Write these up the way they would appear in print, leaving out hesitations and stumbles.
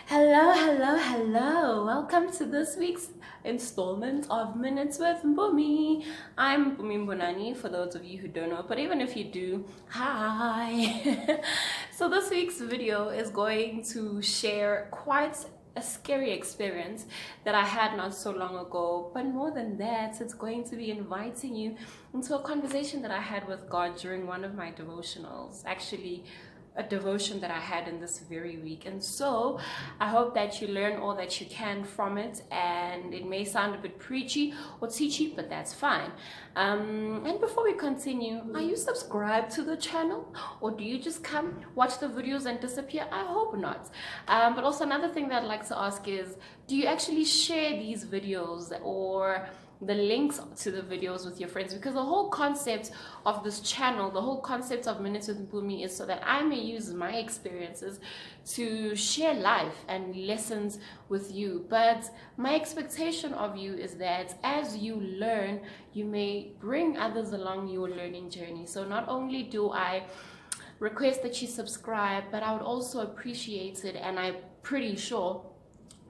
Hello, hello, hello. Welcome to this week's installment of Minutes with Mpumi. I'm Mpumi for those of you who don't know, but even if you do, hi. So this week's video is going to share quite a scary experience that I had not so long ago, but more than that, it's going to be inviting you into a conversation that I had with God during one of my devotionals. Actually, a devotion that I had in this very week. And so I hope that you learn all that you can from it, and it may sound a bit preachy or teachy, but that's fine. And before we continue, are you subscribed to the channel, or do you just come watch the videos and disappear? I hope not. But also another thing that I'd like to ask is, do you actually share these videos or the links to the videos with your friends? Because the whole concept of this channel, the whole concept of Minutes with Mpumi, is so that I may use my experiences to share life and lessons with you. But my expectation of you is that as you learn, you may bring others along your learning journey. So not only do I request that you subscribe, but I would also appreciate it, and I'm pretty sure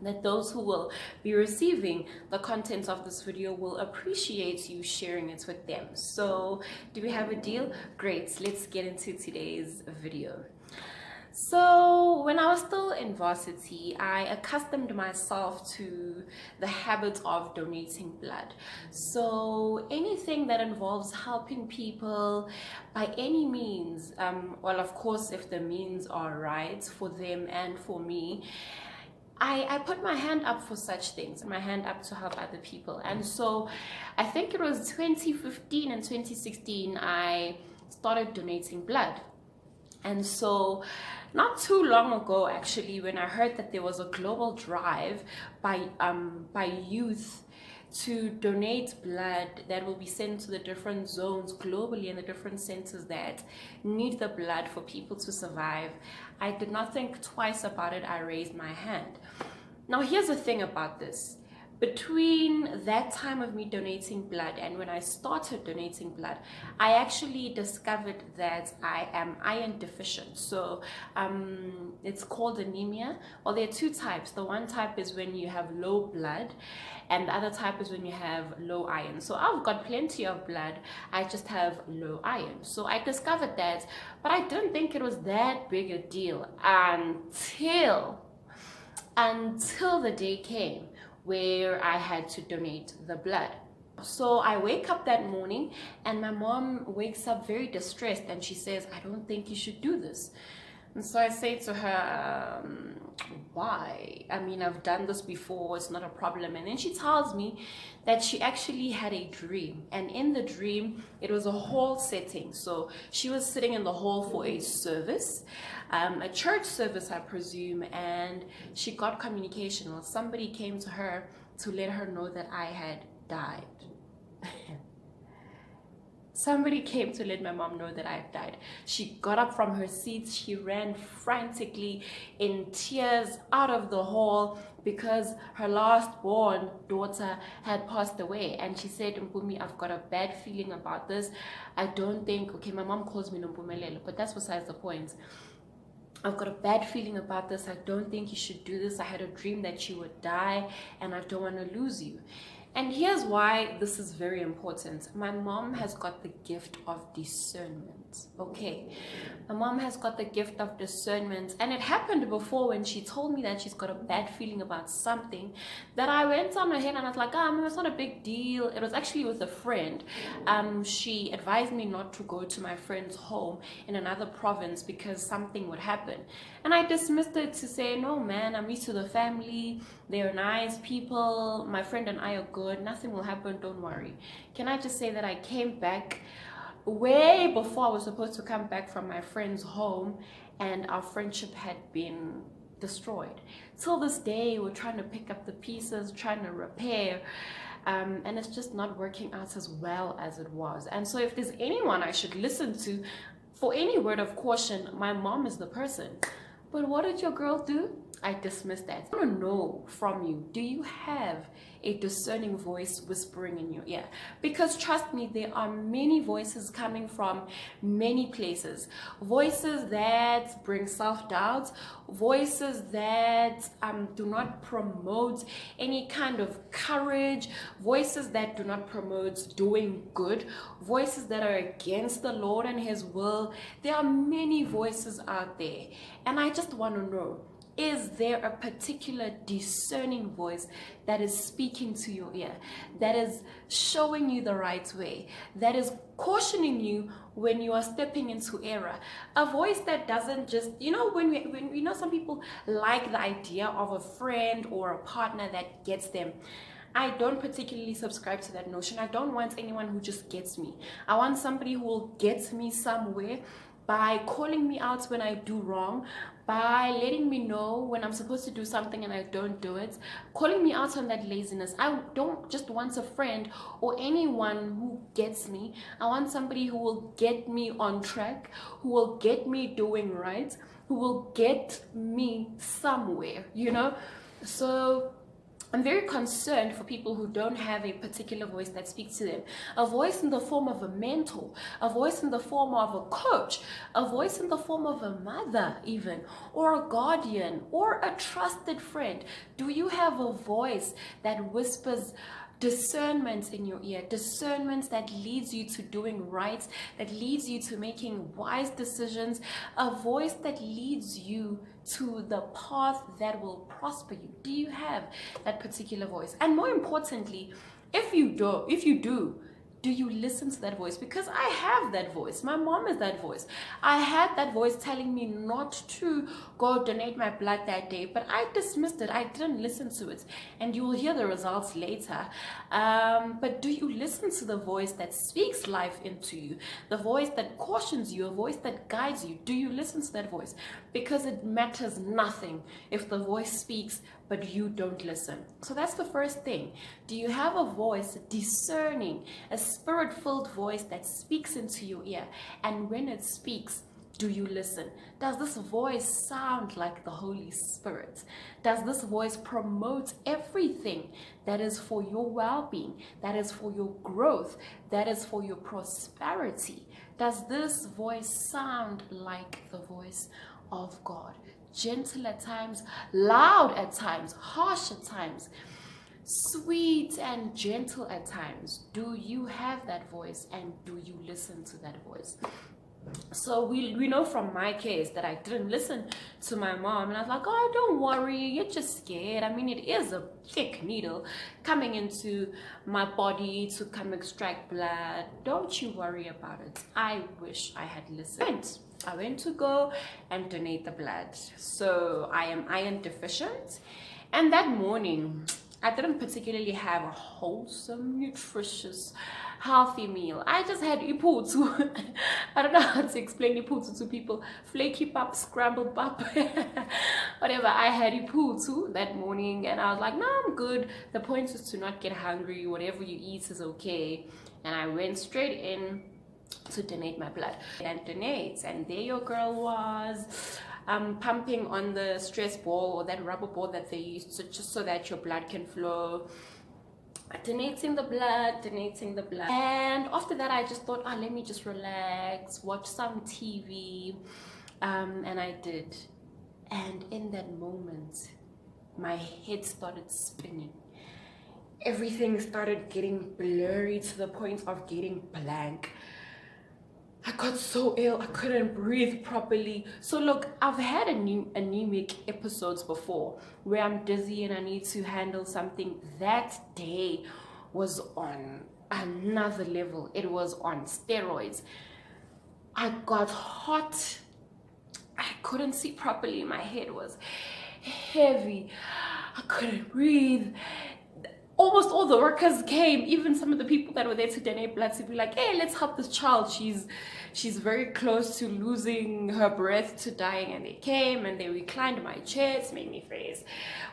that those who will be receiving the content of this video will appreciate you sharing it with them. So do we have a deal? Great, let's get into today's video. So when I was still in varsity, I accustomed myself to the habit of donating blood. So anything that involves helping people by any means, well, of course, if the means are right for them and for me, I put my hand up for such things, my hand up to help other people. And so I think it was 2015 and 2016, I started donating blood. And so not too long ago, actually, when I heard that there was a global drive by youth to donate blood that will be sent to the different zones globally and the different centers that need the blood for people to survive, I did not think twice about it. I raised my hand. Now, here's the thing about this. Between that time of me donating blood and when I started donating blood, I actually discovered that I am iron deficient. So it's called anemia. Well, there are two types. The one type is when you have low blood, and the other type is when you have low iron. So I've got plenty of blood, I just have low iron. So I discovered that, but I didn't think it was that big a deal until the day came where I had to donate the blood. So I wake up that morning and my mom wakes up very distressed, and she says, "I don't think you should do this." And so I say to her, why? I mean, I've done this before, it's not a problem. And then she tells me that she actually had a dream. And in the dream, it was a hall setting. So she was sitting in the hall for a service, a church service, I presume. And she got communication. Well, somebody came to her to let her know that I had died. Somebody came to let my mom know that I had died. She got up from her seat. She ran frantically in tears out of the hall because her last born daughter had passed away. And she said, "Mpumi, I've got a bad feeling about this. I don't think," okay, my mom calls me Nompumelelo, but that's besides the point. "I've got a bad feeling about this. I don't think you should do this. I had a dream that you would die and I don't want to lose you." And here's why this is very important. My mom has got the gift of discernment. Okay, my mom has got the gift of discernment, and it happened before when she told me that she's got a bad feeling about something, that I went on ahead and I was like, "Mom, it's not a big deal." It was actually with a friend. She advised me not to go to my friend's home in another province because something would happen. And I dismissed it to say, "No, man, I'm used to the family. They're nice people. My friend and I are good. Nothing will happen. Don't worry." Can I just say that I came back way before I was supposed to come back from my friend's home, and our friendship had been destroyed. Till this day, we're trying to pick up the pieces, trying to repair, and it's just not working out as well as it was. And so if there's anyone I should listen to for any word of caution, my mom is the person. But what did your girl do? I dismiss that. I want to know from you, do you have a discerning voice whispering in your ear? Because trust me, there are many voices coming from many places. Voices that bring self-doubt, voices that do not promote any kind of courage, voices that do not promote doing good, voices that are against the Lord and his will. There are many voices out there, and I just want to know, is there a particular discerning voice that is speaking to your ear, that is showing you the right way, that is cautioning you when you are stepping into error? A voice that doesn't just, when some people like the idea of a friend or a partner that gets them. I don't particularly subscribe to that notion. I don't want anyone who just gets me. I want somebody who will get me somewhere by calling me out when I do wrong, by letting me know when I'm supposed to do something and I don't do it, calling me out on that laziness. I don't just want a friend or anyone who gets me. I want somebody who will get me on track, who will get me doing right, who will get me somewhere, So I'm very concerned for people who don't have a particular voice that speaks to them. A voice in the form of a mentor, a voice in the form of a coach, a voice in the form of a mother even, or a guardian, or a trusted friend. Do you have a voice that whispers discernment in your ear, discernment that leads you to doing right, that leads you to making wise decisions, a voice that leads you to the path that will prosper you? Do you have that particular voice? And more importantly, if you do you listen to that voice? Because I have that voice. My mom is that voice. I had that voice telling me not to go donate my blood that day, but I dismissed it. I didn't listen to it. And you will hear the results later. But do you listen to the voice that speaks life into you? The voice that cautions you, a voice that guides you? Do you listen to that voice? Because it matters nothing if the voice speaks but you don't listen. So that's the first thing. Do you have a voice, discerning, a spirit-filled voice that speaks into your ear? And when it speaks, do you listen? Does this voice sound like the Holy Spirit? Does this voice promote everything that is for your well-being, that is for your growth, that is for your prosperity? Does this voice sound like the voice of God? Gentle at times, loud at times, harsh at times, sweet and gentle at times. Do you have that voice, and do you listen to that voice? So we know from my case that I didn't listen to my mom, and I was like, oh, don't worry, you're just scared. I mean, it is a thick needle coming into my body to come extract blood. Don't you worry about it. I wish I had listened. I went to go and donate the blood. So I am iron deficient, and that morning I didn't particularly have a wholesome, nutritious, healthy meal. I just had iphutu. I don't know how to explain iphutu to people. Flaky pap, scrambled pap, whatever. I had iphutu that morning, and I was like, no, I'm good. The point is to not get hungry. Whatever you eat is okay. And I went straight in to donate my blood and donate, and there your girl was pumping on the stress ball, or that rubber ball that they use just so that your blood can flow, donating the blood. And after that I just thought, let me just relax, watch some TV, and I did. And in that moment my head started spinning. Everything started getting blurry to the point of getting blank. I got so ill, I couldn't breathe properly. So look, I've had anemic episodes before where I'm dizzy and I need to handle something. That day was on another level. It was on steroids. I got hot. I couldn't see properly. My head was heavy. I couldn't breathe. Almost all the workers came, even some of the people that were there to donate blood, to be like, hey, let's help this child. She's very close to losing her breath, to dying. And they came and they reclined my chair to make me face,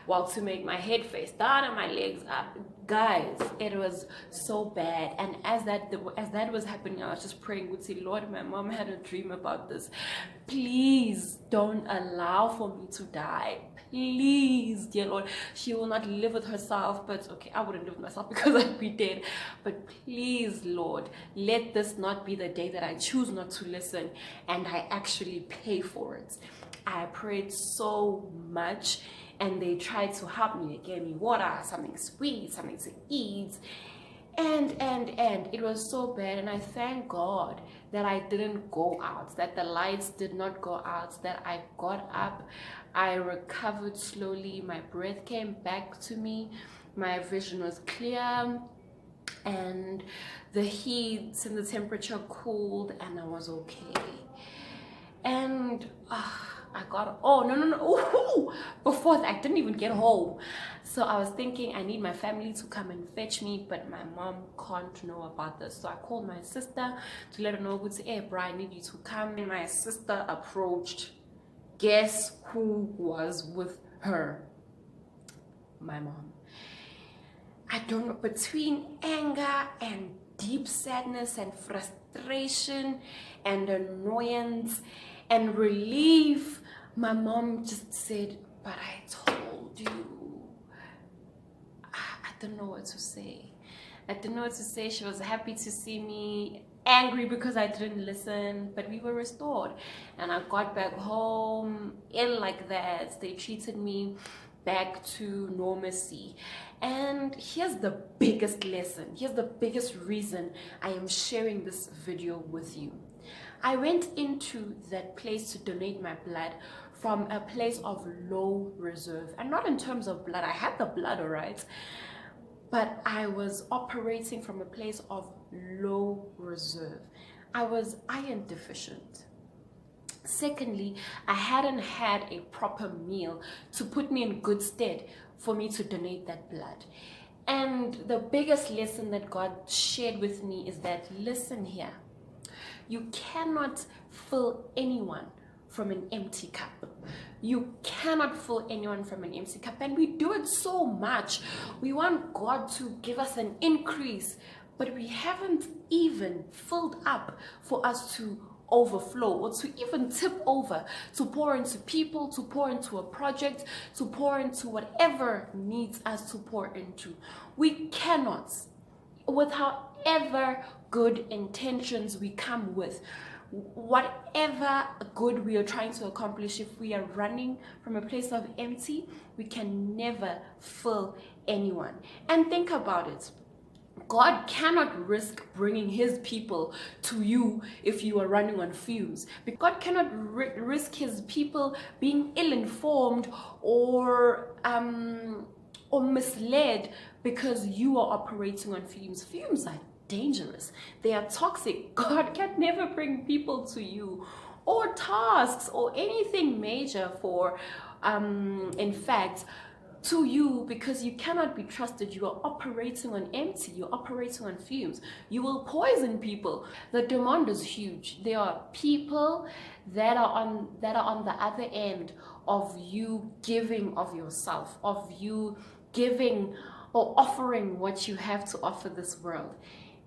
well, to make my head face down and my legs up. Guys, it was so bad. And as that was happening, I was just praying, would say, Lord, my mom had a dream about this. Please don't allow for me to die. please, dear Lord, she will not live with herself. But okay, I wouldn't live with myself because I'd be dead. But please, Lord, let this not be the day that I choose not to listen and I actually pay for it. I prayed so much, and they tried to help me. They gave me water, something sweet, something to eat. And it was so bad. And I thank God that I didn't go out, that the lights did not go out, that I got up, I recovered slowly, my breath came back to me, my vision was clear, and the heat and the temperature cooled, and I was okay. And I got, oh no, ooh, before that I didn't even get home. So I was thinking I need my family to come and fetch me, but my mom can't know about this. So I called my sister to let her know, hey Brian, I need you to come. And my sister approached. Guess who was with her? My mom. I don't know, between anger and deep sadness and frustration and annoyance and relief, my mom just said, but I told you. I don't know what to say. I didn't know what to say. She was happy to see me, angry because I didn't listen, but we were restored. And I got back home ill like that. They treated me back to normalcy. And here's the biggest lesson. Here's the biggest reason I am sharing this video with you. I went into that place to donate my blood from a place of low reserve, and not in terms of blood. I had the blood, all right, but I was operating from a place of low reserve. I was iron deficient. Secondly, I hadn't had a proper meal to put me in good stead for me to donate that blood. And the biggest lesson that God shared with me is that, listen here, you cannot fill anyone from an empty cup. You cannot fill anyone from an empty cup. And we do it so much. We want God to give us an increase, but we haven't even filled up for us to overflow or to even tip over, to pour into people, to pour into a project, to pour into whatever needs us to pour into. We cannot, with however good intentions we come with, whatever good we are trying to accomplish, if we are running from a place of empty, we can never fill anyone. And think about it. God cannot risk bringing his people to you if you are running on fumes. God cannot risk his people being ill-informed or misled because you are operating on fumes. Fumes are dangerous. They are toxic. God can never bring people to you or tasks or anything major for, in fact, to you, because you cannot be trusted. You are operating on empty. You're operating on fumes. You will poison people. The demand is huge. There are people that are on the other end of you giving of yourself, of you giving or offering what you have to offer this world.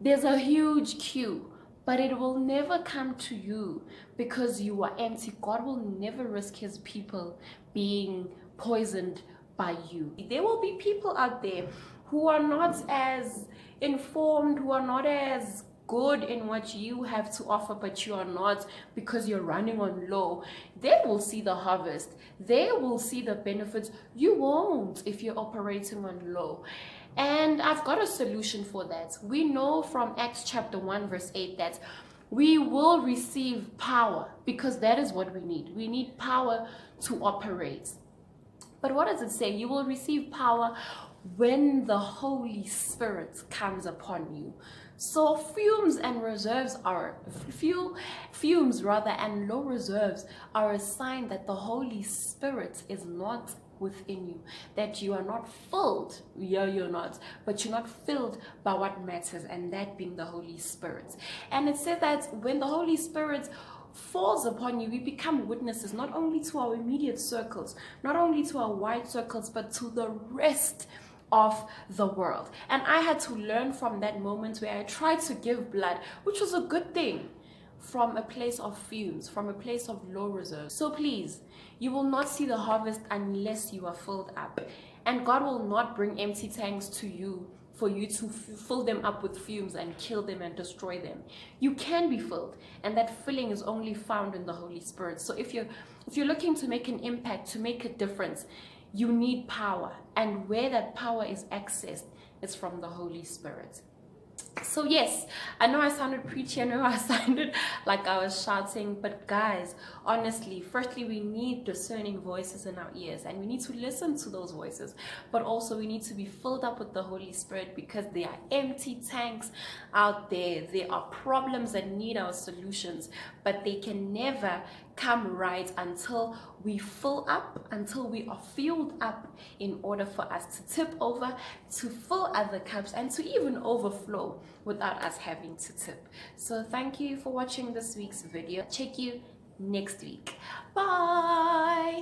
There's a huge queue, but it will never come to you because you are empty. God will never risk his people being poisoned by you. There will be people out there who are not as informed, who are not as good in what you have to offer, but you are not, because you're running on low. They will see the harvest. They will see the benefits. You won't if you're operating on low. And I've got a solution for that. We know from Acts chapter 1 verse 8 that we will receive power, because that is what we need. We need power to operate. But what does it say? You will receive power when the Holy Spirit comes upon you. So fumes and reserves are, fumes rather, and low reserves are a sign that the Holy Spirit is not within you, that you are not filled. Yeah, you're not, but you're not filled by what matters, and that being the Holy Spirit. And it said that when the Holy Spirit falls upon you, we become witnesses, not only to our immediate circles, not only to our wide circles, but to the rest of the world. And I had to learn from that moment where I tried to give blood, which was a good thing, from a place of fumes, from a place of low reserve. So please, you will not see the harvest unless you are filled up. And God will not bring empty tanks to you for you to fill them up with fumes and kill them and destroy them. You can be filled, and that filling is only found in the Holy Spirit. So if you're looking to make an impact, to make a difference, you need power. And where that power is accessed is from the Holy Spirit. So yes, I know I sounded preachy, I know I sounded like I was shouting, but guys, honestly, firstly, we need discerning voices in our ears, and we need to listen to those voices, but also we need to be filled up with the Holy Spirit, because there are empty tanks out there. There are problems that need our solutions, but they can never come right until we fill up, until we are filled up, in order for us to tip over, to fill other cups, and to even overflow without us having to tip. So thank you for watching this week's video. Check you next week. Bye.